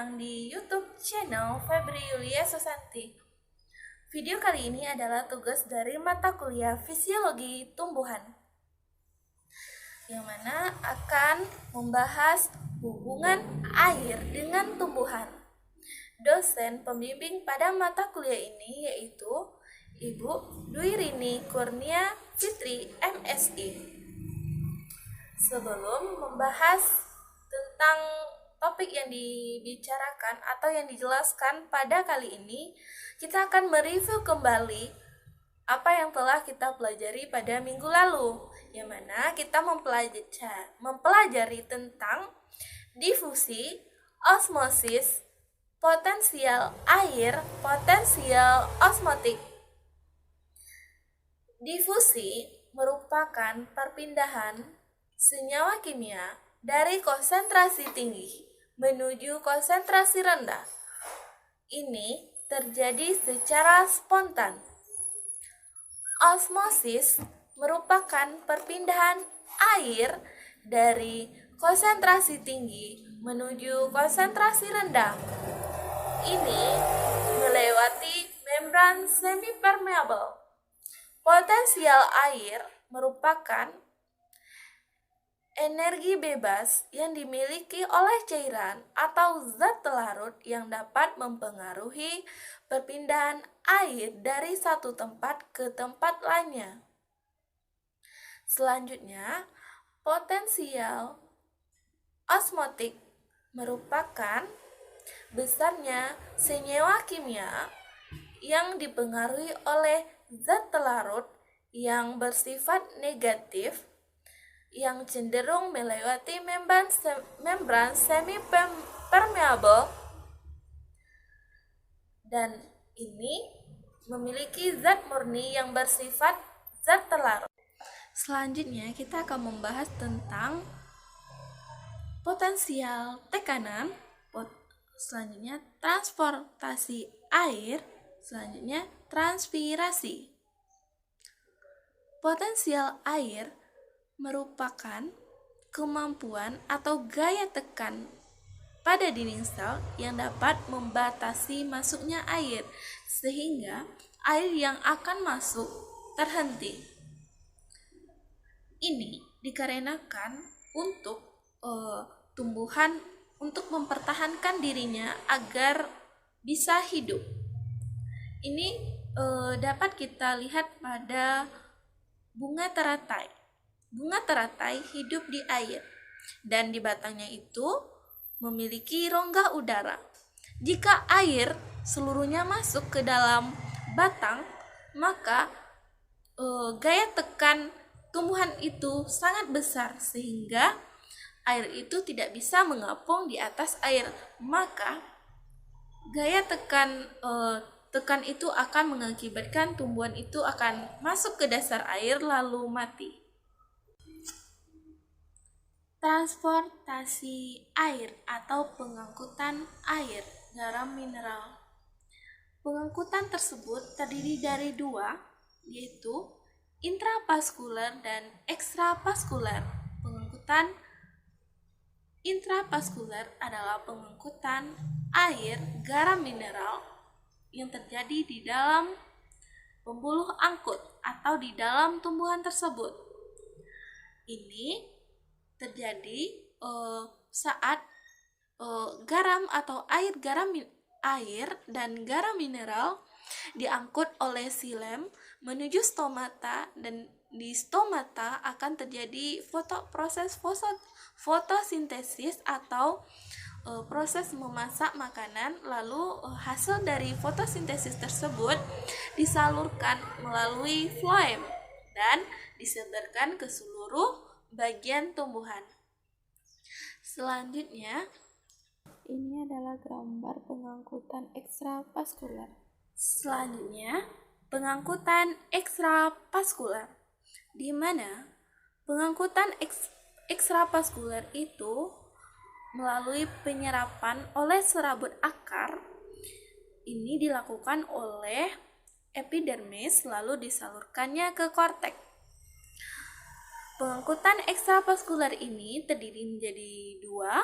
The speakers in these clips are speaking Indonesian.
datang di YouTube channel Febri Yulia Susanti. Video kali ini adalah tugas dari mata kuliah Fisiologi Tumbuhan, yang mana akan membahas hubungan air dengan tumbuhan. Dosen pembimbing pada mata kuliah ini yaitu Ibu Dwi Rini Kurnia Fitri MSI. Sebelum membahas tentang topik yang dibicarakan atau yang dijelaskan pada kali ini, kita akan mereview kembali apa yang telah kita pelajari pada minggu lalu, yang mana kita mempelajari tentang difusi, osmosis, potensial air, potensial osmotik. Difusi merupakan perpindahan senyawa kimia dari konsentrasi tinggi menuju konsentrasi rendah. Ini terjadi secara spontan. Osmosis merupakan perpindahan air dari konsentrasi tinggi menuju konsentrasi rendah. Ini melewati membran semipermeable. Potensial air merupakan energi bebas yang dimiliki oleh cairan atau zat larut yang dapat mempengaruhi perpindahan air dari satu tempat ke tempat lainnya. Selanjutnya, potensial osmotik merupakan besarnya senyawa kimia yang dipengaruhi oleh zat larut yang bersifat negatif yang cenderung melewati membran semi-permeable dan ini memiliki zat murni yang bersifat zat larut. Selanjutnya kita akan membahas tentang potensial tekanan, selanjutnya transportasi air, selanjutnya transpirasi. Potensial air merupakan kemampuan atau gaya tekan pada dinding sel yang dapat membatasi masuknya air sehingga air yang akan masuk terhenti. Ini dikarenakan untuk tumbuhan untuk mempertahankan dirinya agar bisa hidup. Ini dapat kita lihat pada bunga teratai. Bunga teratai hidup di air dan di batangnya itu memiliki rongga udara. Jika air seluruhnya masuk ke dalam batang, maka gaya tekan tumbuhan itu sangat besar sehingga air itu tidak bisa mengapung di atas air. Maka gaya tekan itu akan mengakibatkan tumbuhan itu akan masuk ke dasar air lalu mati. Transportasi air atau pengangkutan air garam mineral. Pengangkutan tersebut terdiri dari dua, yaitu intravaskular dan ekstravaskular. Pengangkutan intravaskular adalah pengangkutan air garam mineral yang terjadi di dalam pembuluh angkut atau di dalam tumbuhan tersebut. Ini terjadi saat garam atau air dan garam mineral diangkut oleh xilem menuju stomata, dan di stomata akan terjadi proses fotosintesis atau proses memasak makanan. Lalu hasil dari fotosintesis tersebut disalurkan melalui floem dan disebarkan ke seluruh bagian tumbuhan. Selanjutnya, ini adalah gambar pengangkutan ekstravaskular. Selanjutnya, pengangkutan ekstravaskular, di mana pengangkutan ekstravaskular itu melalui penyerapan oleh serabut akar. Ini dilakukan oleh epidermis lalu disalurkannya ke korteks. Pengangkutan ekstravaskular ini terdiri menjadi dua,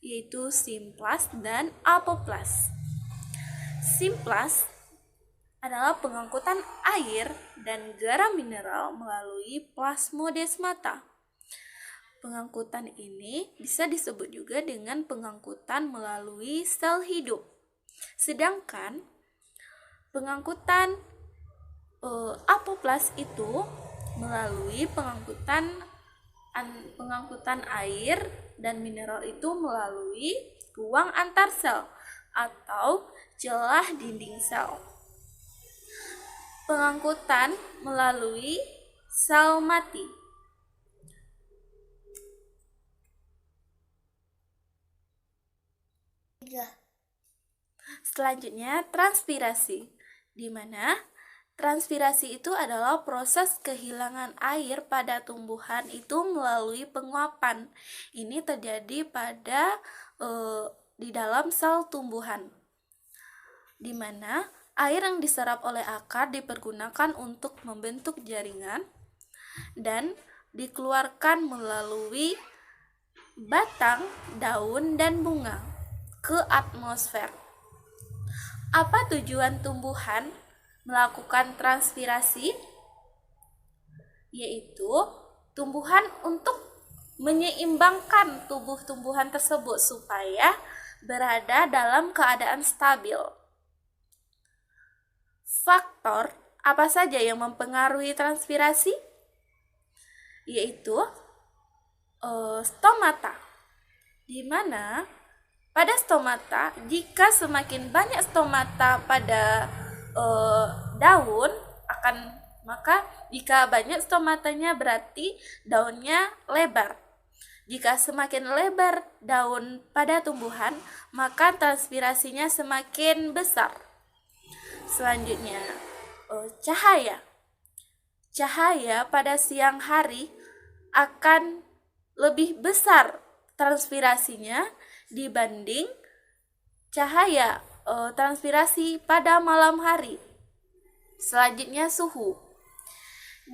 yaitu Symplast dan Apoplast. Symplast adalah pengangkutan air dan garam mineral melalui plasmodesmata. Pengangkutan ini bisa disebut juga dengan pengangkutan melalui sel hidup. Sedangkan pengangkutan Apoplast itu melalui pengangkutan air dan mineral itu melalui ruang antar sel atau celah dinding sel. Pengangkutan melalui sel mati. Selanjutnya, transpirasi, di mana transpirasi itu adalah proses kehilangan air pada tumbuhan itu melalui penguapan. Ini terjadi pada di dalam sel tumbuhan, di mana air yang diserap oleh akar dipergunakan untuk membentuk jaringan dan dikeluarkan melalui batang, daun, dan bunga ke atmosfer. Apa tujuan tumbuhan melakukan transpirasi? Yaitu tumbuhan untuk menyeimbangkan tubuh tumbuhan tersebut supaya berada dalam keadaan stabil. Faktor apa saja yang mempengaruhi transpirasi? Yaitu stomata, di mana pada stomata, jika semakin banyak stomata pada daun maka jika banyak stomatanya berarti daunnya lebar. Jika semakin lebar daun pada tumbuhan, maka transpirasinya semakin besar. Selanjutnya, cahaya. Cahaya pada siang hari akan lebih besar transpirasinya dibanding cahaya transpirasi pada malam hari. Selanjutnya, suhu.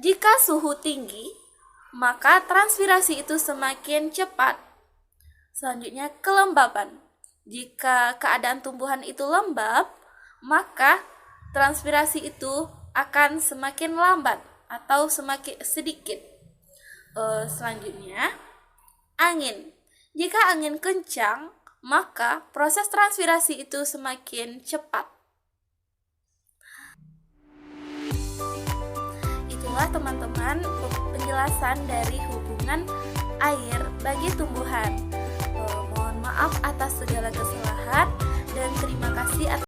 Jika suhu tinggi, maka transpirasi itu semakin cepat. Selanjutnya, kelembapan. Jika keadaan tumbuhan itu lembab, maka transpirasi itu akan semakin lambat atau semakin sedikit. Selanjutnya, angin. Jika angin kencang, maka proses transpirasi itu semakin cepat. Itulah teman-teman penjelasan dari hubungan air bagi tumbuhan. Mohon maaf atas segala kesalahan dan terima kasih atas